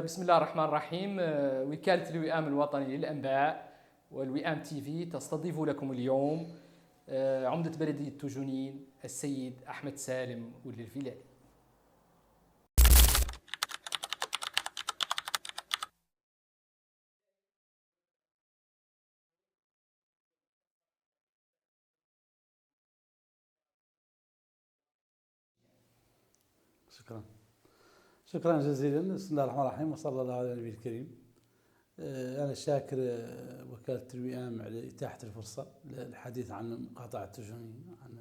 بسم الله الرحمن الرحيم. وكالة الوئام الوطني للأنباء والوئام تي في تستضيف لكم اليوم عمدة بلدية تجنين السيد أحمد سالم ولي الفيلالي. شكرا جزيلا. بسم الله الرحمن الرحيم وصلى الله على النبي الكريم. أنا شاكر وكالة الوئام على إتاحة الفرصة للحديث عن مقاطعة تجنين، عن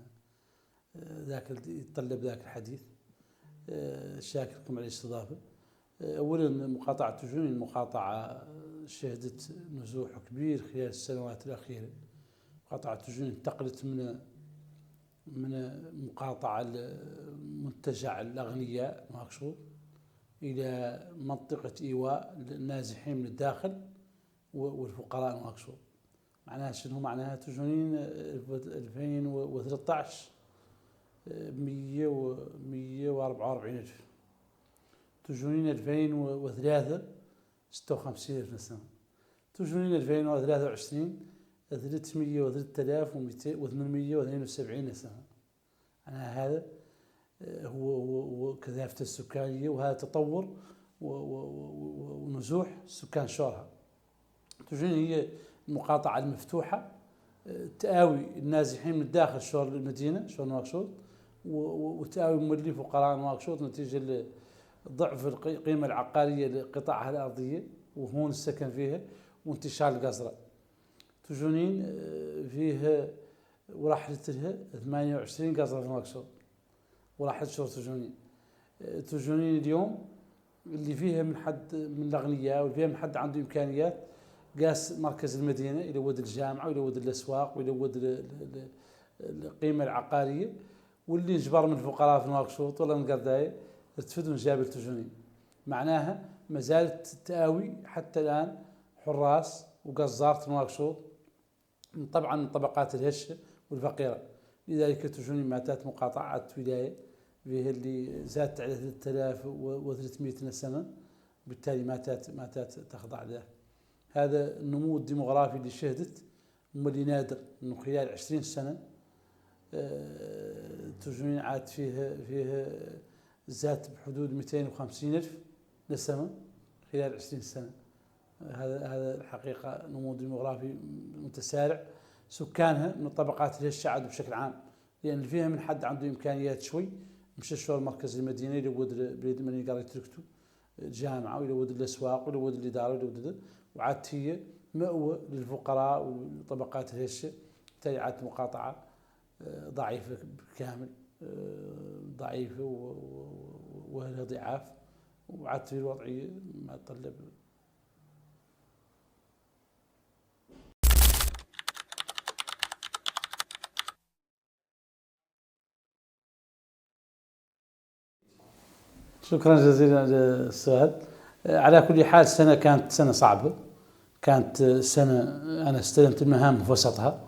ذاك يتطلب ذاك الحديث. شاكركم على الاستضافة. أولا مقاطعة تجنين مقاطعة شهدت نزوح كبير خلال السنوات الأخيرة. مقاطعة تجنين انتقلت من مقاطعة منتجع الأغنياء نواكشوط إلى منطقة إيواء النازحين من الداخل والفقراء نواكشوط. معناها شنو؟ معناها تجنين 2013 144 ألف، تجنين 2003 56 ألف نسمة، تجنين 2023 303,872 نسمة. معناها هذا هو كثافة السكانية، وهذا تطور ونزوح سكان شورها. تجنين هي المقاطعة المفتوحة تآوي النازحين من الداخل شور المدينة، شور نواكشوط، وتآوي مولي فقراء نواكشوط نتيجة ضعف القيمة العقارية لقطاعها الأرضية وهون السكن فيها وانتشار القزرة. تجنين فيها ورحلت لها 28 قزرة في نواكشوط وراح تشور تجنين. تجنين اليوم اللي فيها من الأغنياء واللي فيها من حد عنده إمكانيات قاس مركز المدينة إلى ود الجامعة وإلى ود الأسواق وإلى ود القيمة العقارية، واللي انجبر من الفقراء في نواكشوط ولا من قرداية ارتفدوا من جابل تجنين. معناها ما زالت تآوي حتى الآن حراس وقزارة نواكشوط طبعا من طبقات الهشة والفقيرة. لذلك تجنين ماتت مقاطعة ولاية فيها اللي زادت على 3300 نسمة، بالتالي ماتت تخضع له. هذا النمو الديمغرافي اللي شهدت واللي نادر انه خلال 20 سنة تجنين عاد فيها زادت بحدود 250 ألف نسمة خلال 20 سنة. هذا الحقيقة نمو ديمغرافي متسارع. سكانها من طبقات الهشة عادوا بشكل عام، لأن اللي فيها من حد عنده إمكانيات شوي مشى شوار مركز المدينة إلى ود بلاد من قال يتركتوا الجامعة وإلى ود الأسواق وإلى ود الإدارة وإلى ود وعادت هي مأوى للفقراء وطبقات الهشة. بالتالي عادت مقاطعة ضعيفة بالكامل، ضعيفة وأهلها ضعاف، وعادت في الوضعية ما تطلب. شكرا جزيلا على السؤال. على كل حال السنة كانت سنة صعبة، كانت سنة أنا استلمت المهام في وسطها،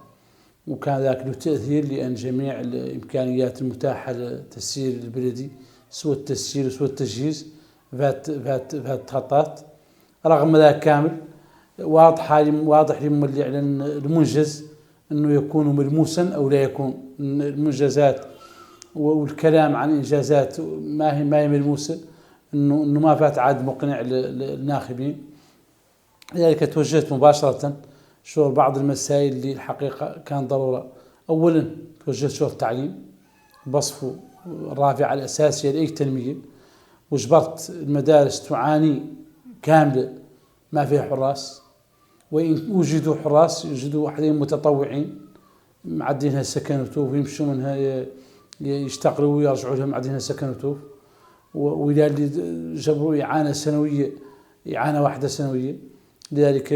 وكان ذاك له تأثير لأن جميع الإمكانيات المتاحة لتسيير البلدي سوى التسيير وسوى التجهيز فات تخطات. رغم ذلك كامل واضح للمولي على المنجز أنه يكون ملموسا أو لا يكون. المنجزات والكلام عن إنجازات ما هي ملموسة، إنه ما فات عاد مقنع للناخبين. لذلك توجهت مباشرة شور بعض المسائل اللي الحقيقة كان ضرورة. أولا توجهت شور التعليم بصفه الرافعة الأساسية لأي تنمية، وجبرت المدارس تعاني كاملة ما فيها حراس، وإن وجدوا حراس يوجدوا وحدين متطوعين معدينها سكن وتوف ويمشوا منها يشتغلوا ويرجعوا لهم معدينها سكن وتوف. وإلى اللي جبروا إعانة واحدة سنوية. لذلك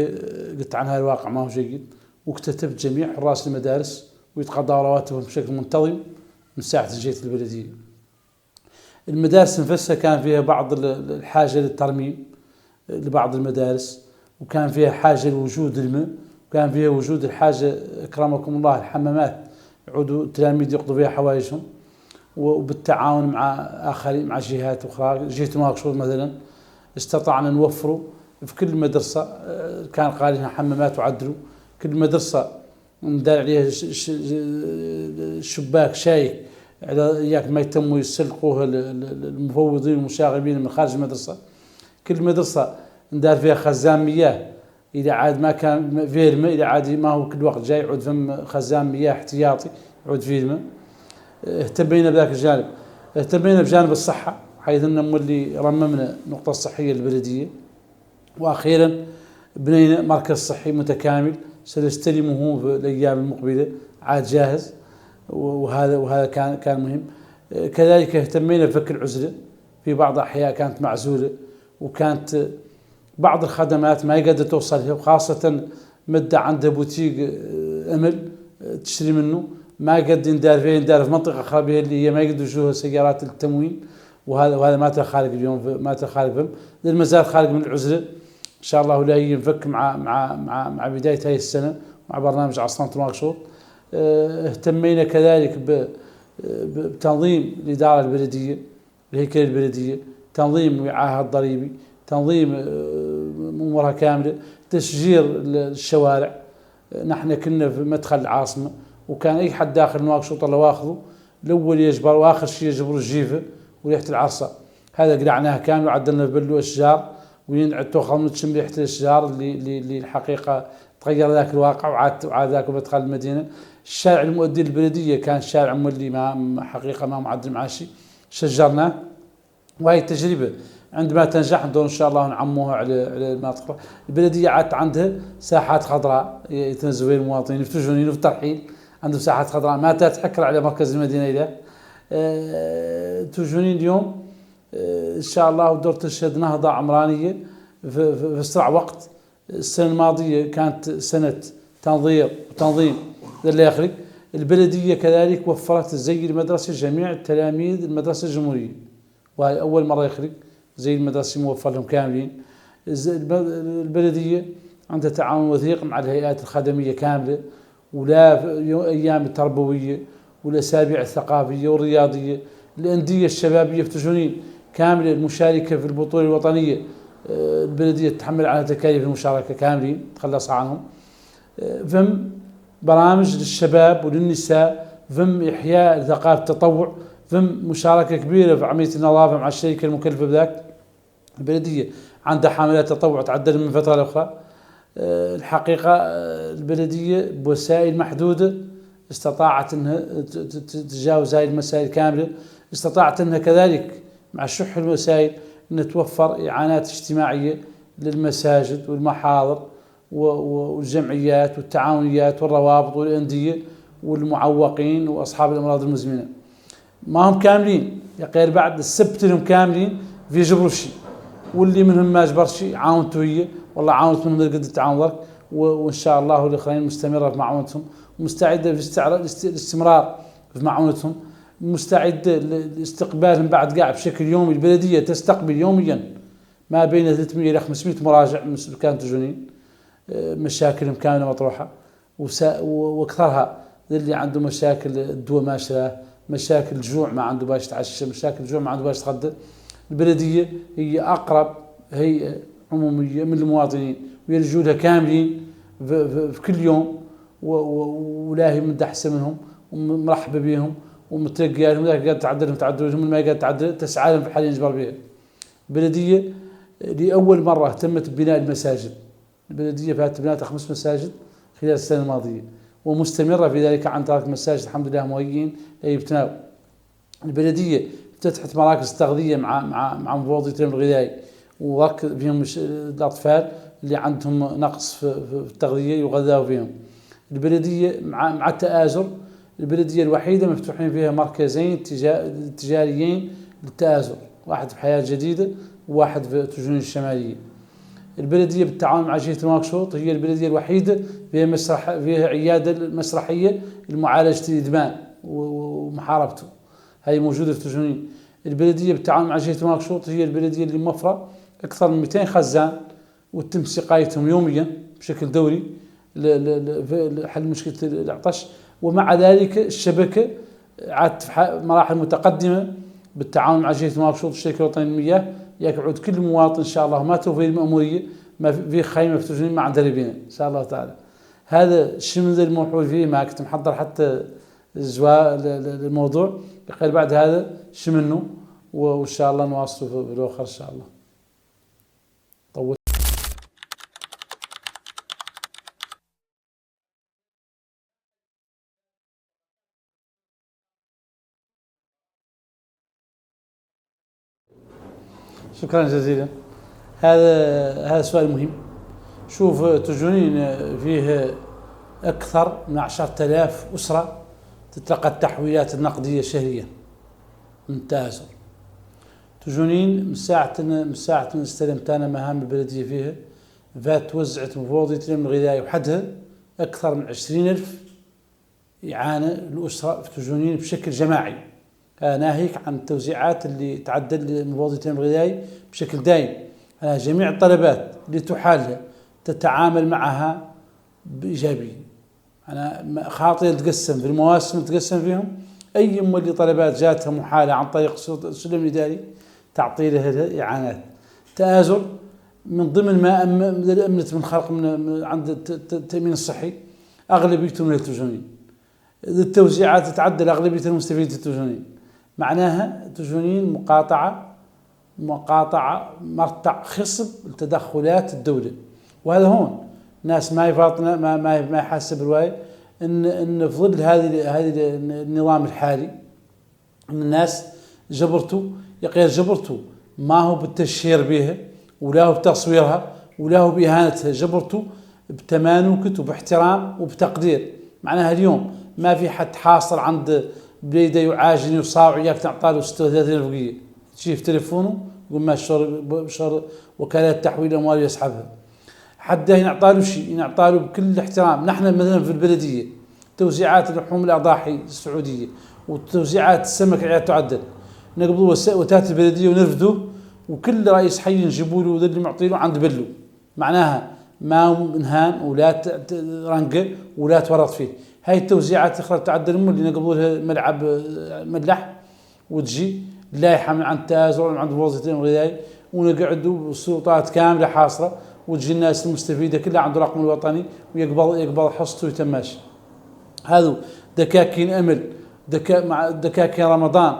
قلت عنها الواقع ما هو جيد، واكتتبت جميع حراس المدارس ويتقاضوا رواتبهم بشكل منتظم من ساعة جيت البلدية. المدارس نفسها كان فيها بعض الحاجة للترميم لبعض المدارس، وكان فيها حاجة لوجود الماء، وكان فيها وجود الحاجة أكرمكم الله الحمامات يعودوا التلاميذ يقضوا فيها حوائجهم، وبالتعاون مع آخرين مع جهات أخرى. جهة نواكشوط مثلا استطعنا نوفره في كل مدرسة. كان قال حمامات وعدلوا كل مدرسة ندار عليها شباك شايك على إياك ما يتموا يسلقوها المفوضين والمشاغبين من خارج المدرسة. كل مدرسة ندار فيها خزان مياه، إذا عاد ما كان فيه الماء، إذا عاد ما هو كل وقت جاي يعود فم خزان مياه احتياطي يعود فيه الماء. اهتمينا بذاك الجانب. اهتمينا بجانب الصحة، حيث أن مولي رممنا النقطة الصحية للبلدية. وأخيرا بنينا مركز صحي متكامل سنستلمه في الأيام المقبلة عاد جاهز، وهذا كان مهم. كذلك اهتمينا بفك العزلة في بعض الأحياء كانت معزولة، وكانت بعض الخدمات ما يقدر توصلها، وخاصة مدة عنده بوتيق أمل تشتري منه ما قد ندار فيه، ندار في منطقة خرابية اللي هي ما يقدروا يشوفوا سيارات التموين، وهذا ما تخالق اليوم، ما تخالق فهم للمزال خارج من العزلة إن شاء الله. ولا ينفك مع بداية هذه السنة مع برنامج عصران نواكشوط. اهتمينا كذلك بتنظيم الإدارة البلدية، الهيكل البلدية، تنظيم وعاها الضريبي، تنظيم أمورها كاملة، تشجير الشوارع. نحن كنا في مدخل العاصمة، وكان أي حد داخل نواكشوط الله واخذه الأول يجبر، وآخر شيء يجبر الجيفة وريحة العرصة. هذا قلعناها كامل وعدلنا بلو أشجار، وين تأخذ من تشم ريحة الأشجار اللي الحقيقة تغير ذاك الواقع، وعاد ذاك مدخل المدينة. الشارع المؤدي للبلدية كان شارع مولي ما حقيقة ما معدل معاشي، شجرناه. وهي التجربة عندما تنجح ندور إن شاء الله نعموها على المناطق. البلدية عادت عندها ساحات خضراء يتنزهوا فيها المواطنين في تجونين وفي الترحيل، عنده ساحات خضراء ما تتحكر على مركز المدينة. إذا تجونين اليوم إن شاء الله ودور تشهد نهضة عمرانية في أسرع وقت. السنة الماضية كانت سنة تنظير وتنظيم لله يخلق. البلدية كذلك وفرت زي المدرسة جميع التلاميذ المدرسة الجمهورية، وهي أول مرة يخلق زي المدرسة موفر لهم كاملين. البلدية عندها تعاون وثيق مع الهيئات الخدمية كاملة، ولا أيام التربوية والأسابيع الثقافية والرياضية. الأندية الشبابية في تجونين كاملة المشاركة في البطولة الوطنية، البلدية تتحمل على تكاليف المشاركة كاملين تخلص عنهم. فم برامج للشباب وللنساء، فم إحياء ثقافة التطوع، فم مشاركة كبيرة في عملية النظافة مع الشركة المكلفة بذاك. البلدية عندها حملات تطوع تعدل من فترة لأخرى. الحقيقة البلدية بوسائل محدودة استطاعت أنها تتجاوز هذه المسائل كاملة. استطاعت أنها كذلك مع شح الوسائل أن توفر إعانات اجتماعية للمساجد والمحاضر والجمعيات والتعاونيات والروابط والأندية والمعوقين وأصحاب الأمراض المزمنة. ما هم كاملين يا غير بعد السبت لهم كاملين في يجبروا شيء، واللي منهم ما جبر شيء عاونته هي والله عاونت منهم قد التعاون ذاك. وإن شاء الله الآخرين مستمرة في معونتهم، مستعدة في الاستمرار في معونتهم، مستعدة لاستقبالهم بعد قاع بشكل يومي. البلدية تستقبل يوميا ما بين 300 إلى 500 مراجع من سكان تجونين، مشاكلهم كاملة مطروحة، واكثرها اللي عنده مشاكل الدواء ما شراه، مشاكل الجوع ما عنده باش يتعشى، مشاكل الجوع ما عنده باش يتغدى. البلدية هي أقرب هيئة عمومية من المواطنين، ويلجوا لها كاملين في كل يوم، ولا هي من أحسن منهم ومرحبا بهم ومتلقى لهم. ذاك قاعد تعدلهم تعدلهم ما قاعد تعدل تسعى لهم في حال يجبر بها. البلدية لأول مرة اهتمت ببناء المساجد. البلدية فاتت بناء 5 مساجد خلال السنة الماضية، ومستمرة في ذلك عن طريق مساجد الحمد لله مهيئين يبتناو. البلدية فتحت مراكز تغذية مع مفوضية التأمين الغذائي، وركز فيهم الأطفال اللي عندهم نقص في التغذية يغذوا فيهم. البلدية مع التآزر، البلدية الوحيدة مفتوحين فيها مركزين تجاريين للتآزر، واحد في حياة جديدة وواحد في تجونين الشمالية. البلدية بالتعاون مع جهة نواكشوط هي البلدية الوحيدة فيها عيادة مسرحية لمعالجة الإدمان ومحاربته، هي موجودة في تجونين. البلدية بالتعاون مع جهة نواكشوط هي البلدية اللي موفرة أكثر من 200 خزان وتم سقايتهم يوميا بشكل دوري لحل مشكلة العطش. ومع ذلك الشبكة عادت في مراحل متقدمة بالتعاون مع جهة نواكشوط الشركة الوطنية للمياه يقعد كل مواطن إن شاء الله ما توفي المأمورية ما في خيمة في تجنين مع دربين إن شاء الله تعالى. هذا الشمل الموحول فيه ما كنت محضر حتى الزواء الموضوع قال بعد هذا شمنه وإن شاء الله نواصله في الآخر إن شاء الله. طول. شكرا جزيلا. هذا سؤال مهم. شوف تجنين فيه أكثر من 10,000 أسرة تتلقى التحويلات النقدية شهريا من تآزر. تجنين من ساعة استلمت أنا مهام البلدية فيها فات توزعت مفوضية الأمن الغذائي وحدها أكثر من 20,000 يعاني الأسرة في تجنين بشكل جماعي، ناهيك عن التوزيعات اللي تعدل لمفوضية الأمن الغذائي بشكل دائم. جميع الطلبات اللي تحالها تتعامل معها بإيجابية. أنا خاطئ تقسم في المواسم تقسم فيهم أي اللي طلبات جاتها محالة عن طريق السلم الإداري تعطي لها إعانات. تآزر من ضمن ما أمنت من خلق من عند التأمين الصحي أغلبيته من التجنين. التوزيعات تتعدل أغلبية المستفيدين التجنين، معناها تجنين مقاطعة مرتع خصب لتدخلات الدولة. وهذا هون ناس ما يفاطنا ما يحاسب الرواية ان في ظل هذه النظام الحالي ان الناس جبرته ما هو بالتشهير بها ولا هو بتصويرها ولا هو بإهانتها، جبرته بتمانوكت وباحترام وبتقدير. معناها اليوم ما في حد حاصل عند بليده يعاجن وصاوع اياك تعطى له 36 رفقيه تجي في تليفونه يقول ما شر وكالات تحويل الاموال يسحبها. حتى ينعطى له شيء ينعطى له بكل احترام. نحن مثلا في البلديه توزيعات لحوم الاضاحي السعوديه وتوزيعات السمك عياد تعدل نقبضوا وتات البلديه ونرفدوه وكل رئيس حي نجيبوا له اللي معطي له عند بلو. معناها ما انهان ولا رنقه ولا تورط فيه. هاي التوزيعات اخرى تعدل اللي نقبضوا لها ملعب ملح وتجي لائحه من عند تآزر ومن عند وزاره الغذائي ونقعدوا السلطات كامله حاصره وتجي الناس المستفيده كلها عنده رقم الوطني ويقبض حصته ويتماشى. هذو دكاكين امل مع دكاكين رمضان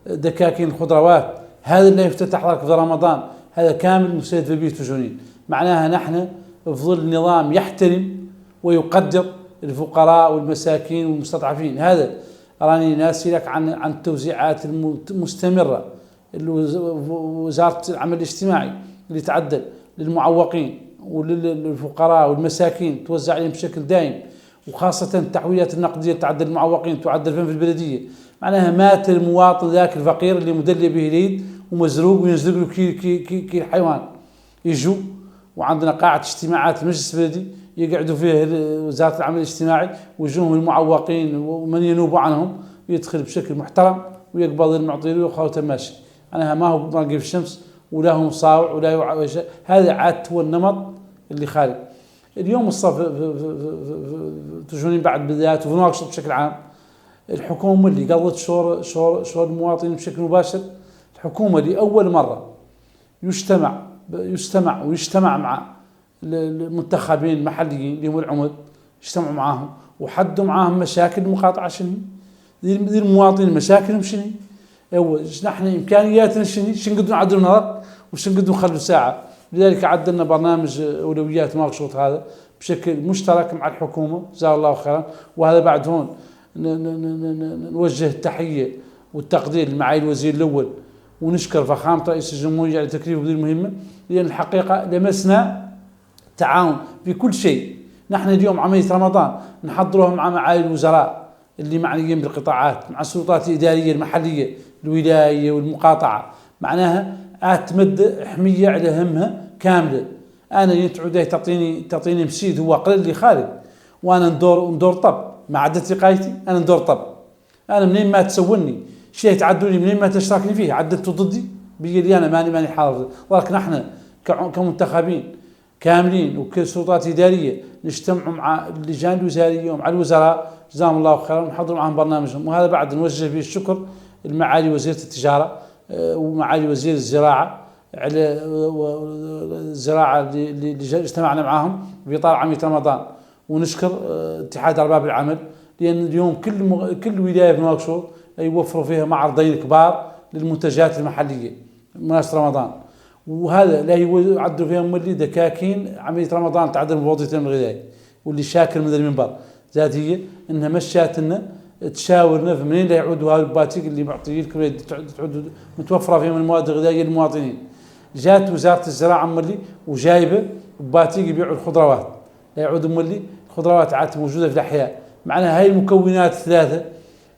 دكاكين الخضروات هذا اللي يفتتح لك في رمضان هذا كامل مسيد في بيت تجنين. معناها نحن في ظل نظام يحترم ويقدر الفقراء والمساكين والمستضعفين. هذا راني ناسي لك عن التوزيعات المستمره وزاره العمل الاجتماعي اللي تعدل للمعوقين وللفقراء والمساكين توزع عليهم بشكل دائم، وخاصة التحويلات النقدية تعدل المعوقين تعدل فين في البلدية. معناها مات المواطن ذاك الفقير اللي مدلي به اليد ومزروق وينزل له كي الحيوان. يجوا وعندنا قاعة اجتماعات المجلس البلدي يقعدوا فيه وزارة العمل الاجتماعي ويجوهم المعوقين ومن ينوب عنهم ويدخل بشكل محترم ويقبض المعطي له وخاوته ماشي. معناها ما هو مرقي في الشمس ولا هو مصاوع ولا هذا عاد هو النمط اللي خارج. اليوم الصف تجونين بعد بدايات وناقصة بشكل عام الحكومة اللي قضت شور المواطنين بشكل مباشر. الحكومة اللي أول مرة يجتمع مع المنتخبين المحليين اللي هم العمد يجتمعوا معاهم وحدوا معاهم مشاكل المقاطعة شنو ذي المواطنين مشاكلهم شنو نحن إمكانياتنا شنو نقدر نعدل نهار وشنو نقدر نخلوا ساعة. لذلك عدلنا برنامج أولويات ماقشوط هذا بشكل مشترك مع الحكومة جزاه الله خيرا. وهذا بعد هون نوجه التحية والتقدير لمعالي الوزير الأول ونشكر فخامة رئيس الجمهورية على تكليفه بهذه المهمة، لأن الحقيقة لمسنا تعاون في كل شيء. نحن اليوم عملية رمضان نحضرها مع معالي الوزراء اللي معنيين بالقطاعات مع السلطات الإدارية المحلية الولاية والمقاطعة. معناها تمد حمية على همها كاملة. أنا يتعودي تعطيني مسيد هو قليل اللي خارج وأنا ندور طب مع عدة قايتي أنا ندور طب. أنا منين ما تسولني شيء تعدوني منين ما تشتركني فيه عدلتوا ضدي بيجي لي أنا ماني حاضر. ولكن نحن كمنتخبين كاملين وكسلطات إدارية نجتمع مع اللجان الوزارية ومع الوزراء جزاهم الله خيرا ونحضر معهم برنامجهم. وهذا بعد نوجه به الشكر لمعالي وزيرة التجارة ومعالي وزير الزراعة على الزراعة اللي اجتمعنا معاهم في إطار عملية رمضان. ونشكر اتحاد أرباب العمل، لأن اليوم كل ولاية في نواكشوط يوفروا فيها معرضين كبار للمنتجات المحلية مناسبة رمضان، وهذا لا يعدوا فيها مولي دكاكين عملية رمضان تعدل مبوضية الغذائي. واللي شاكر من المنبر ذات هي انها مشات لنا تشاورنا في منين لا يعودوا هالباتيك اللي معطيه لكم تعود متوفره فيها من المواد الغذائيه للمواطنين. جات وزاره الزراعه مولي وجايبه باتيك يبيعوا الخضروات، لا يعودوا مولي الخضروات عاد موجوده في الاحياء. معناها هاي المكونات الثلاثه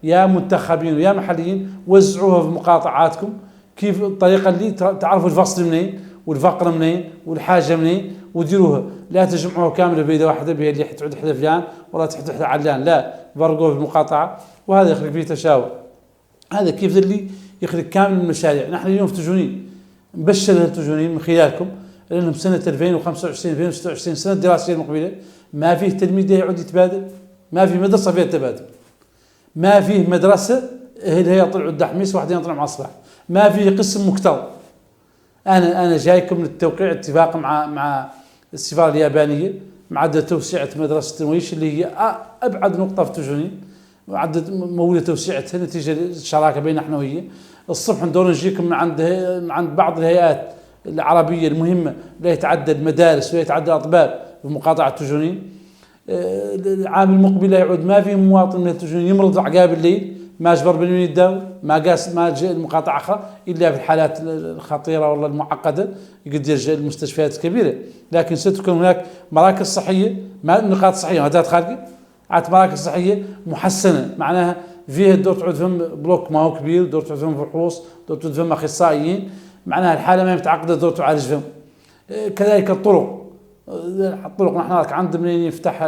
يا منتخبين ويا محليين وزعوها في مقاطعاتكم، كيف الطريقه اللي تعرفوا الفصل منين والفقر منين والحاجه منين وديروها، لا تجمعوها كامله بيده واحده بها اللي تعود حدا فلان ولا تحد حدا علان، لا فرقوها في المقاطعه، وهذا يخلق فيه تشاور. هذا كيف اللي يخلق كامل المشاريع. نحن اليوم في تجونين نبشر التجونين من خلالكم لانهم سنه 2025 2026 سنه الدراسيه المقبله ما فيه تلميذ يعود يتبادل، ما في مدرسه فيها التبادل، ما فيه مدرسه هي يطلعوا الدحميس واحدين يطلعوا مع الصباح، ما فيه قسم مكتظ. انا جايكم للتوقيع اتفاق مع السفاره اليابانيه معدل توسعه مدرسه تنويش اللي هي ابعد نقطه في تجونين، وعدد مولى توسعتها نتيجه الشراكه بين نحن وهي. الصبح ندور نجيكم من عند بعض الهيئات العربيه المهمه لا يتعدى المدارس ولا يتعدى الاطباء في مقاطعه تجونين. العام المقبل يعود ما في مواطن من تجونين يمرض عقاب الليل ما اجبر بالمين يداوي ما قاس ما جاء المقاطعه اخرى الا في الحالات الخطيره والله المعقده يقدر يرجع المستشفيات الكبيره. لكن ستكون هناك مراكز صحيه ما نقاط صحيه وهدات خارجه عاد مراكز صحيه محسنه، معناها فيها دور تعود فيهم بلوك ما هو كبير، دور تعود فيهم فحوص، دور تعود فيهم اخصائيين، معناها الحاله ما متعقده دور تعالج فيهم. كذلك الطرق نحن عند منين يفتح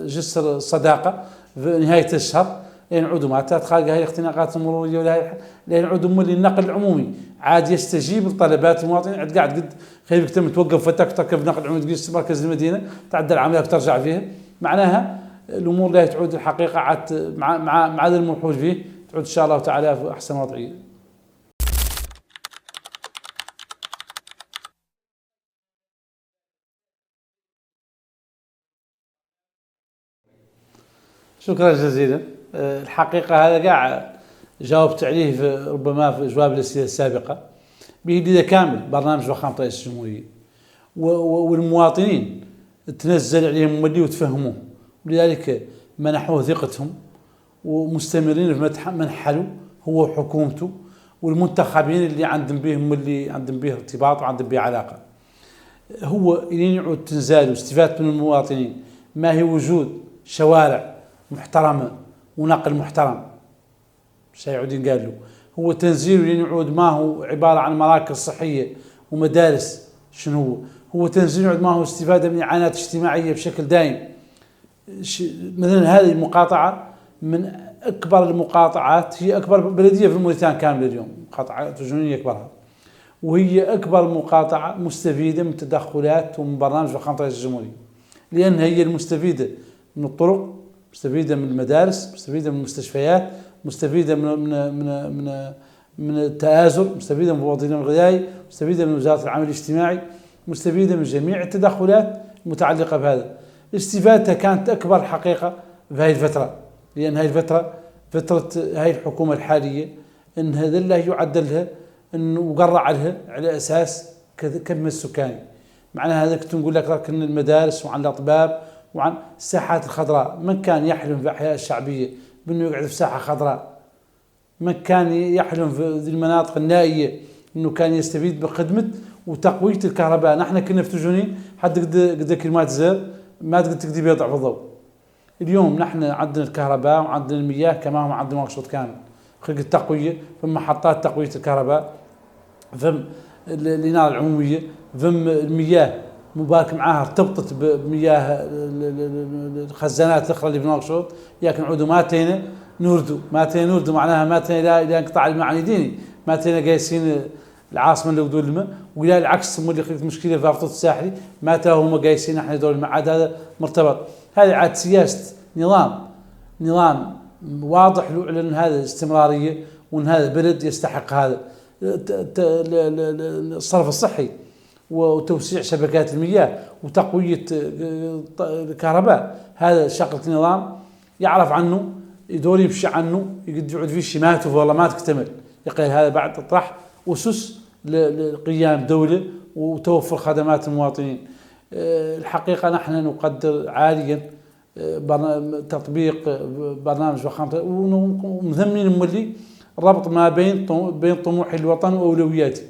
جسر الصداقه في نهايه الشهر ينعودوا ماتات خارج هاي الاختناقات المروريه ولا ينعودوا مولي النقل العمومي عاد يستجيب لطلبات المواطنين. عاد قاعد قد خليك توقف فتك تركب نقل عمومي تقيس مركز المدينه تعدل العمليات وترجع فيها. معناها الامور لا تعود الحقيقه عاد مع هذا الملحوظ فيه تعود ان شاء الله تعالى في احسن وضعيه. شكرا جزيلا. الحقيقة هذا قاعد جاوبت عليه ربما في جواب الأسئلة السابقة بيدي كامل برنامج فخامة رئيس الجمهورية والمواطنين تنزل عليهم مولي وتفهموه، ولذلك منحوه ثقتهم ومستمرين في منحله هو وحكومته والمنتخبين اللي عندهم به ارتباط وعندهم به علاقة. هو إلين يعود تنزال واستفادة من المواطنين ما هي وجود شوارع محترمة ونقل محترم سيعود قال له هو تنزيل لين يعود ما هو عبارة عن مراكز صحية ومدارس. شنو هو تنزيل يعود ما هو استفادة من إعانات اجتماعية بشكل دائم. مثلا هذه المقاطعة من أكبر المقاطعات، هي أكبر بلدية في موريتانيا كاملة اليوم، مقاطعة تجونية أكبرها، وهي أكبر مقاطعة مستفيدة من تدخلات ومن برنامج فخامة رئيس الجمهورية، لأن هي المستفيدة من الطرق، مستفيدة من المدارس، مستفيدة من المستشفيات، مستفيدة من التآزر، مستفيدة من المبادرين الغذائي، مستفيدة من وزارة العمل الاجتماعي، مستفيدة من جميع التدخلات المتعلقة بهذا. استفادتها كانت أكبر حقيقة في هذه الفترة، لأن هذه الفترة فترة هذه الحكومة الحالية إن هذا الله يعدلها إنه وقرع لها على أساس كم السكاني. معناها هذا كنت نقول لك لكن المدارس وعن الأطباب وعن الساحات الخضراء، من كان يحلم في الأحياء الشعبية بأنه يقعد في ساحة خضراء، من كان يحلم في المناطق النائية أنه كان يستفيد بخدمة وتقوية الكهرباء. نحن كنا في تجونين حد قد كلمات زر ما تقدر تكذب يضع في الضوء. اليوم نحن عندنا الكهرباء وعندنا المياه كما هم عندنا مقصود كامل، خلق التقوية في محطات تقوية الكهرباء، فم الإنارة العمومية، فم المياه مبارك معاها ارتبطت بمياه الخزانات الاخرى اللي في نواكشوط، لكن عودوا ما تينا نوردوا معناها ما تينا الى انقطاع الماء عن يديني، ما تينا قايسين العاصمه اللي ودول الماء، ولا العكس اللي خلقت مشكله في الخطوط الساحلي ما تا هم قايسين احنا دول الماء. عاد هذا مرتبط، هذه عاد سياسه نظام واضح له على ان هذا استمراريه وان هذا بلد يستحق هذا. الصرف الصحي وتوسيع شبكات المياه وتقوية الكهرباء، هذا شغلة النظام يعرف عنه، يدور يمشي عنه، يقعد فيه شمات والله ما تكتمل. يقول هذا بعد اطرح أسس لقيام دولة وتوفر خدمات المواطنين. الحقيقة نحن نقدر عاليا تطبيق برنامج فخامة ومذمين مولي الربط ما بين طموح الوطن وأولوياته.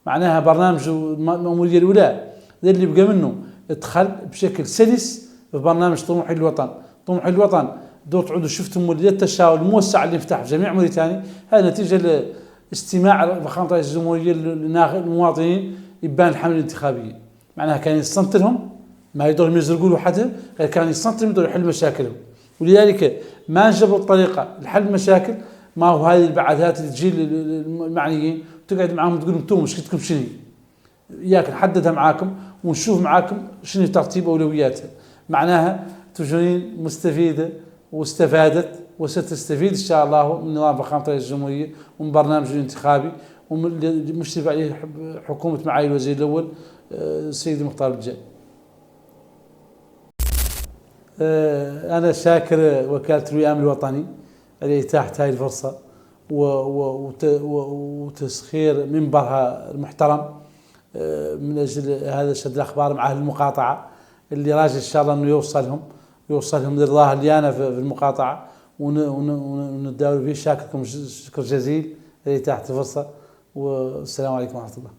معناها برنامج المأمورية الأولى ذا اللي بقى منه ادخل بشكل سلس في برنامج طموح الوطن. طموح الوطن دور تعودوا شفتم مولي التشاور الموسع اللي يفتح في جميع موريتانيا، هذا نتيجة لاستماع فخامة رئيس الجمهورية للمواطنين يبان الحملة الانتخابية. معناها كان يستنطرهم ما يدورهم يزرقوا له حدا، كان يستنطرهم يدور يحل مشاكلهم. ولذلك ما نجبوا الطريقة لحل المشاكل ما هو هذه البعثات اللي تجي المعنيين وتقعد معهم تقول لهم انتم مشكلتكم شنو؟ اياك نحددها معاكم ونشوف معاكم شنو ترتيب اولوياتها. معناها تجرين مستفيده واستفادت وستستفيد ان شاء الله من نظام فخامه رئيس الجمهوريه ومن برنامجه الانتخابي ومن المشرف عليه حكومه معالي الوزير الاول السيد المختار الجاي. انا شاكر وكاله الوئام الوطني اللي اتاحت هذه الفرصه وتسخير منبرها المحترم من اجل هذا شد الاخبار مع اهل المقاطعه اللي راجل ان شاء الله انه يوصلهم لرضاها اللي انا في المقاطعه ونداول فيه. شاكركم شكر جزيل اللي اتاحت الفرصه، والسلام عليكم ورحمه الله.